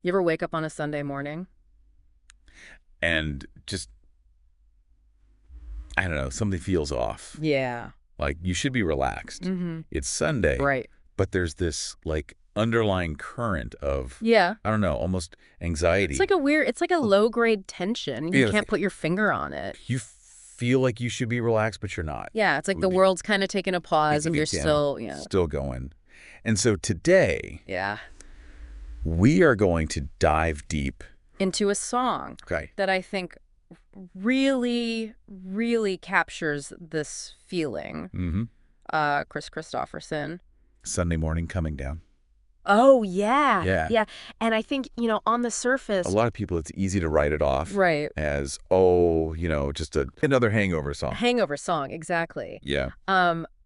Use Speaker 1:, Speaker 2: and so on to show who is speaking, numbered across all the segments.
Speaker 1: You ever wake up on a Sunday morning?
Speaker 2: And just, I don't know, something feels off.
Speaker 1: Yeah.
Speaker 2: Like, you should be relaxed.
Speaker 1: Mm-hmm.
Speaker 2: It's Sunday.
Speaker 1: Right.
Speaker 2: But there's this, like, underlying current of,
Speaker 1: Yeah.
Speaker 2: I don't know, almost anxiety.
Speaker 1: It's like a low-grade tension. You can't put your finger on it.
Speaker 2: You feel like you should be relaxed, but you're not.
Speaker 1: Yeah, it's like the world's kind of taking a pause and you're still
Speaker 2: going. And so today,
Speaker 1: yeah,
Speaker 2: we are going to dive deep
Speaker 1: into a song that I think really, really captures this feeling.
Speaker 2: Mm-hmm.
Speaker 1: Kristofferson.
Speaker 2: Sunday Morning Comin Down.
Speaker 1: Oh, yeah.
Speaker 2: Yeah.
Speaker 1: And I think, on the surface,
Speaker 2: a lot of people, it's easy to write it off as, just another hangover song.
Speaker 1: Hangover song, exactly.
Speaker 2: Yeah.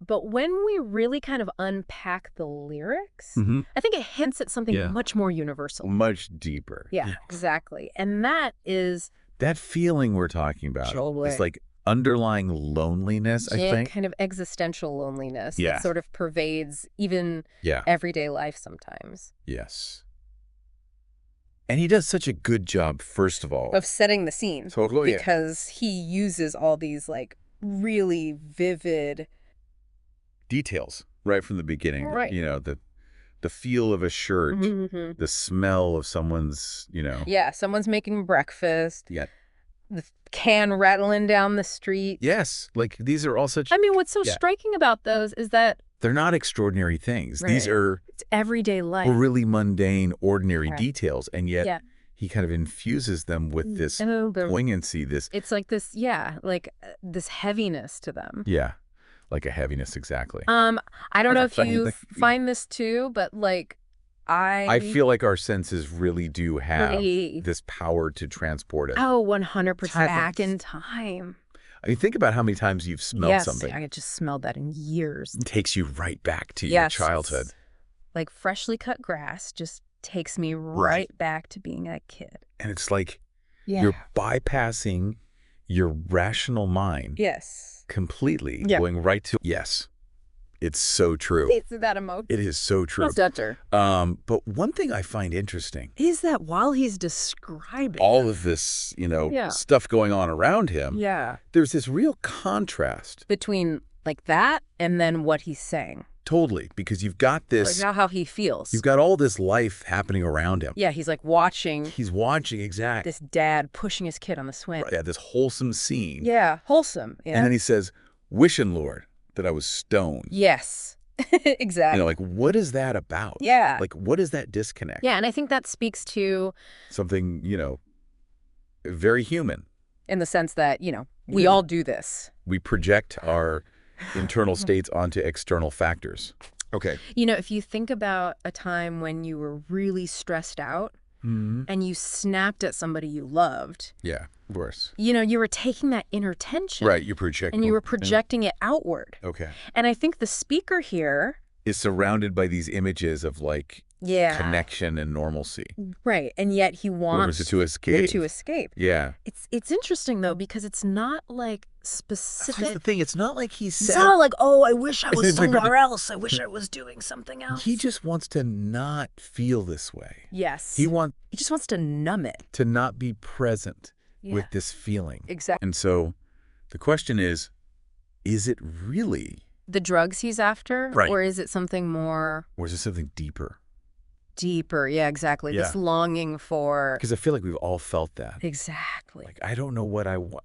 Speaker 1: But when we really kind of unpack the lyrics, I think it hints at something much more universal.
Speaker 2: Much deeper.
Speaker 1: Yeah, exactly. And that is...
Speaker 2: that feeling we're talking about. It's like underlying loneliness, I think.
Speaker 1: Kind of existential loneliness that
Speaker 2: Yeah.
Speaker 1: sort of pervades even everyday life sometimes.
Speaker 2: Yes. And he does such a good job, first of all.
Speaker 1: Of setting the scene.
Speaker 2: Totally.
Speaker 1: Because he uses all these, like, really vivid...
Speaker 2: details right from the beginning.
Speaker 1: Right.
Speaker 2: The feel of a shirt, the smell of someone's,
Speaker 1: Yeah, someone's making breakfast.
Speaker 2: Yeah.
Speaker 1: The can rattling down the street.
Speaker 2: Yes. Like, these are all such...
Speaker 1: I mean, what's so striking about those is that...
Speaker 2: they're not extraordinary things.
Speaker 1: Right.
Speaker 2: These are...
Speaker 1: it's everyday life.
Speaker 2: Really mundane, ordinary details. And yet he kind of infuses them with this poignancy, this...
Speaker 1: it's like this, this heaviness to them.
Speaker 2: Yeah. Like a heaviness, exactly.
Speaker 1: I don't know if you find this too, but like I
Speaker 2: feel like our senses really do have this power to transport it.
Speaker 1: Oh, 100% back in time.
Speaker 2: I mean, think about how many times you've smelled something.
Speaker 1: I just smelled that in years.
Speaker 2: It takes you right back to your childhood.
Speaker 1: Like freshly cut grass just takes me right back to being a kid.
Speaker 2: And it's like you're bypassing your rational mind.
Speaker 1: Yes.
Speaker 2: Completely. Going right to, yes. It's so true.
Speaker 1: It's that emotion.
Speaker 2: It is so true. But one thing I find interesting
Speaker 1: is that while he's describing
Speaker 2: all of this, stuff going on around him, there's this real contrast
Speaker 1: between like that and then what he's saying.
Speaker 2: Totally, because you've got this...
Speaker 1: like how he feels.
Speaker 2: You've got all this life happening around him.
Speaker 1: Yeah, he's like watching...
Speaker 2: he's watching, exactly.
Speaker 1: This dad pushing his kid on the swing.
Speaker 2: Right, yeah, this wholesome scene.
Speaker 1: Yeah, wholesome. Yeah.
Speaker 2: And then he says, "Wishing, Lord, that I was stoned."
Speaker 1: Yes, exactly.
Speaker 2: Like, what is that about?
Speaker 1: Yeah.
Speaker 2: Like, what is that disconnect?
Speaker 1: Yeah, and I think that speaks to...
Speaker 2: something, very human.
Speaker 1: In the sense that, we all do this.
Speaker 2: We project our... internal states onto external factors. Okay.
Speaker 1: If you think about a time when you were really stressed out and you snapped at somebody you loved.
Speaker 2: Yeah, of course.
Speaker 1: You were taking that inner tension.
Speaker 2: Right, you're projecting.
Speaker 1: And you were projecting it outward.
Speaker 2: Okay.
Speaker 1: And I think the speaker here...
Speaker 2: is surrounded by these images of like connection and normalcy.
Speaker 1: Right, and yet he wants
Speaker 2: to escape. Yeah.
Speaker 1: It's interesting though because it's not like specific.
Speaker 2: That's the thing. It's not like he said.
Speaker 1: It's not like, oh, I wish I was somewhere else. I wish I was doing something else.
Speaker 2: He just wants to not feel this way.
Speaker 1: Yes.
Speaker 2: He
Speaker 1: just wants to numb it.
Speaker 2: To not be present with this feeling.
Speaker 1: Exactly.
Speaker 2: And so the question is it really
Speaker 1: the drugs he's after?
Speaker 2: Right.
Speaker 1: Or is it something more?
Speaker 2: Or is it something deeper?
Speaker 1: Deeper, yeah, exactly. This longing for...
Speaker 2: because I feel like we've all felt that.
Speaker 1: Exactly.
Speaker 2: Like, I don't know what I want.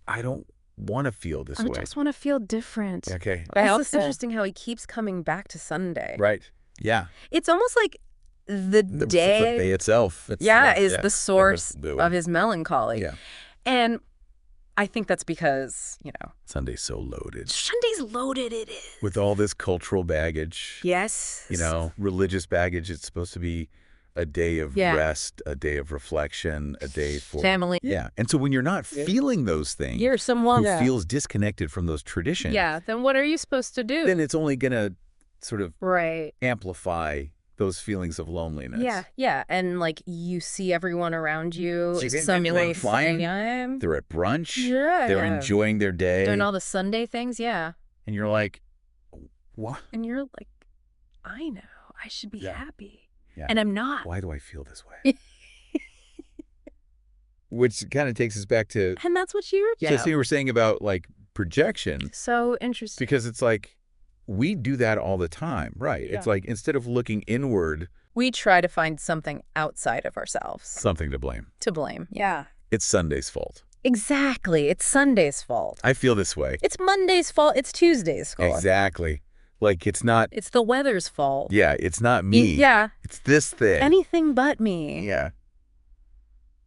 Speaker 2: I don't want to feel this way.
Speaker 1: I just want to feel different.
Speaker 2: Okay.
Speaker 1: It's interesting how he keeps coming back to Sunday.
Speaker 2: Right. Yeah.
Speaker 1: It's almost like the day
Speaker 2: itself.
Speaker 1: Is the source of his melancholy.
Speaker 2: Yeah.
Speaker 1: And I think that's because,
Speaker 2: Sunday's so loaded.
Speaker 1: Sunday's loaded, it is.
Speaker 2: With all this cultural baggage.
Speaker 1: Yes.
Speaker 2: Religious baggage. It's supposed to be a day of rest, a day of reflection, a day for...
Speaker 1: family.
Speaker 2: Yeah. And so when you're not feeling those things...
Speaker 1: you're someone
Speaker 2: who feels disconnected from those traditions...
Speaker 1: yeah, then what are you supposed to do?
Speaker 2: Then it's only going to sort of amplify those feelings of loneliness.
Speaker 1: Yeah. And like you see everyone around you.
Speaker 2: They're flying. They're at brunch.
Speaker 1: Yeah.
Speaker 2: They're enjoying their day.
Speaker 1: Doing all the Sunday things. Yeah.
Speaker 2: And you're like, what?
Speaker 1: And you're like, I know. I should be happy.
Speaker 2: Yeah.
Speaker 1: And I'm not.
Speaker 2: Why do I feel this way? Which kind of takes us back to...
Speaker 1: And that's what you
Speaker 2: were saying about, like, projection.
Speaker 1: So interesting.
Speaker 2: Because it's like, we do that all the time, right? Yeah. It's like, instead of looking inward...
Speaker 1: We try to find something outside of ourselves.
Speaker 2: Something to blame.
Speaker 1: Yeah.
Speaker 2: It's Sunday's fault.
Speaker 1: Exactly. It's Sunday's fault.
Speaker 2: I feel this way.
Speaker 1: It's Monday's fault. It's Tuesday's fault.
Speaker 2: Exactly. Like, it's not...
Speaker 1: It's the weather's fault.
Speaker 2: Yeah, it's not me.
Speaker 1: Yeah.
Speaker 2: It's this thing.
Speaker 1: Anything but me.
Speaker 2: Yeah.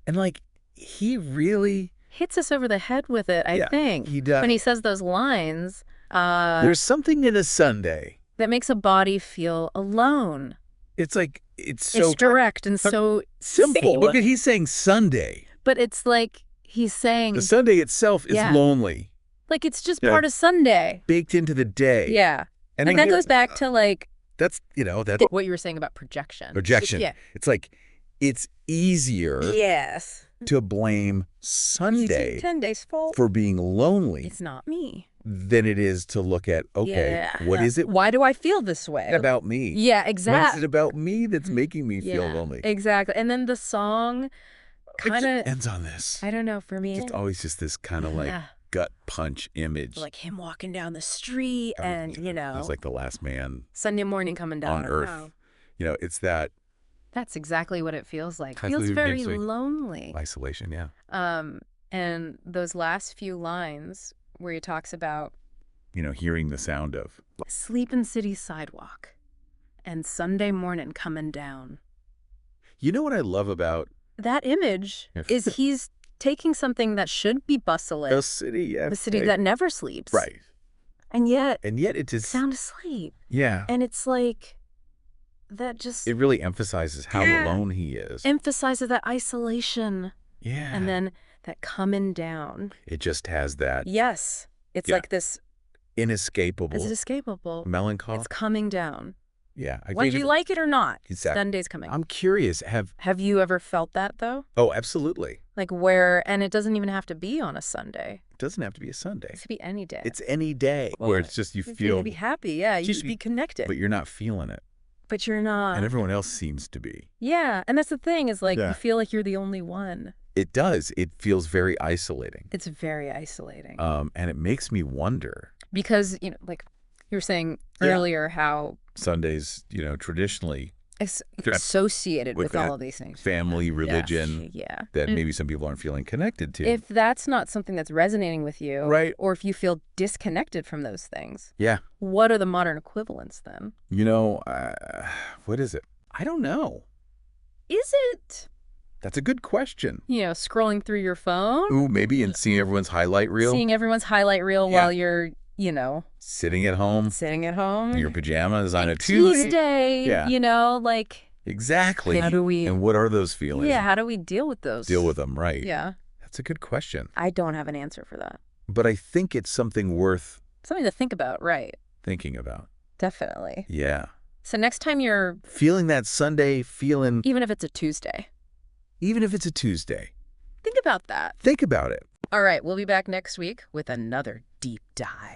Speaker 2: And, like, he really...
Speaker 1: hits us over the head with it, I think.
Speaker 2: He does.
Speaker 1: When he says those lines...
Speaker 2: there's something in a Sunday...
Speaker 1: that makes a body feel alone.
Speaker 2: It's like, it's so...
Speaker 1: It's direct and so...
Speaker 2: simple. Look at, he's saying Sunday.
Speaker 1: But it's like, he's saying...
Speaker 2: the Sunday itself is lonely.
Speaker 1: Like, it's just part of Sunday.
Speaker 2: Baked into the day.
Speaker 1: Yeah. And that goes back to, like...
Speaker 2: that's, that's...
Speaker 1: what you were saying about projection.
Speaker 2: Projection.
Speaker 1: Yeah.
Speaker 2: It's like, it's easier...
Speaker 1: yes.
Speaker 2: to blame Sunday
Speaker 1: 10 days fault
Speaker 2: for being lonely.
Speaker 1: It's not me.
Speaker 2: Than it is to look at, okay, what is it?
Speaker 1: Why do I feel this way?
Speaker 2: About me.
Speaker 1: Yeah, exactly.
Speaker 2: What is it about me that's making me feel lonely?
Speaker 1: Exactly. And then the song kind of
Speaker 2: ends on this.
Speaker 1: I don't know, for me.
Speaker 2: It's always just this kind of like gut punch image.
Speaker 1: Like him walking down the street and,
Speaker 2: it's like the last man.
Speaker 1: Sunday morning coming down.
Speaker 2: On earth. Wow. It's that.
Speaker 1: That's exactly what it feels like. It feels very lonely.
Speaker 2: Isolation, yeah.
Speaker 1: And those last few lines where he talks about...
Speaker 2: hearing the sound of...
Speaker 1: sleeping city sidewalk and Sunday morning coming down.
Speaker 2: You know what I love about...
Speaker 1: that image is he's taking something that should be bustling.
Speaker 2: The city, yeah.
Speaker 1: The city that never sleeps.
Speaker 2: Right.
Speaker 1: And yet
Speaker 2: it is...
Speaker 1: sound asleep.
Speaker 2: Yeah.
Speaker 1: And it's like... that just...
Speaker 2: it really emphasizes how alone he is.
Speaker 1: Emphasizes that isolation.
Speaker 2: Yeah.
Speaker 1: And then that coming down.
Speaker 2: It just has that.
Speaker 1: Yes. It's like this...
Speaker 2: inescapable.
Speaker 1: It's inescapable.
Speaker 2: Melancholy.
Speaker 1: It's coming down.
Speaker 2: Yeah.
Speaker 1: Whether you like it or not.
Speaker 2: Exactly.
Speaker 1: Sunday's coming.
Speaker 2: I'm curious.
Speaker 1: Have you ever felt that, though?
Speaker 2: Oh, absolutely.
Speaker 1: Like where... and it doesn't even have to be on a Sunday.
Speaker 2: It doesn't have to be a Sunday.
Speaker 1: It could be any day.
Speaker 2: It's any day. Where it's just you feel...
Speaker 1: to be happy, yeah. You should be connected.
Speaker 2: But you're not feeling it.
Speaker 1: But you're not.
Speaker 2: And everyone else seems to be.
Speaker 1: Yeah. And that's the thing is like you feel like you're the only one.
Speaker 2: It does. It feels very isolating.
Speaker 1: It's very isolating.
Speaker 2: And it makes me wonder.
Speaker 1: Because, like you were saying earlier how...
Speaker 2: Sundays, traditionally...
Speaker 1: associated with all of these things.
Speaker 2: Family, religion.
Speaker 1: Yeah.
Speaker 2: That maybe some people aren't feeling connected to.
Speaker 1: If that's not something that's resonating with you.
Speaker 2: Right.
Speaker 1: Or if you feel disconnected from those things.
Speaker 2: Yeah.
Speaker 1: What are the modern equivalents then?
Speaker 2: What is it? I don't know.
Speaker 1: Is it...
Speaker 2: that's a good question.
Speaker 1: Scrolling through your phone?
Speaker 2: Ooh, maybe, and seeing everyone's highlight reel.
Speaker 1: Seeing everyone's highlight reel while you're,
Speaker 2: sitting at home.
Speaker 1: In
Speaker 2: your pajamas on a Tuesday.
Speaker 1: Yeah.
Speaker 2: Exactly.
Speaker 1: How do we...
Speaker 2: and what are those feelings?
Speaker 1: Yeah, how do we deal with those?
Speaker 2: Deal with them, right.
Speaker 1: Yeah.
Speaker 2: That's a good question.
Speaker 1: I don't have an answer for that.
Speaker 2: But I think it's something worth...
Speaker 1: something to think about, right.
Speaker 2: Thinking about.
Speaker 1: Definitely.
Speaker 2: Yeah.
Speaker 1: So next time you're...
Speaker 2: feeling that Sunday feeling...
Speaker 1: even if it's a Tuesday.
Speaker 2: Even if it's a Tuesday.
Speaker 1: Think about that.
Speaker 2: Think about it.
Speaker 1: All right, we'll be back next week with another deep dive.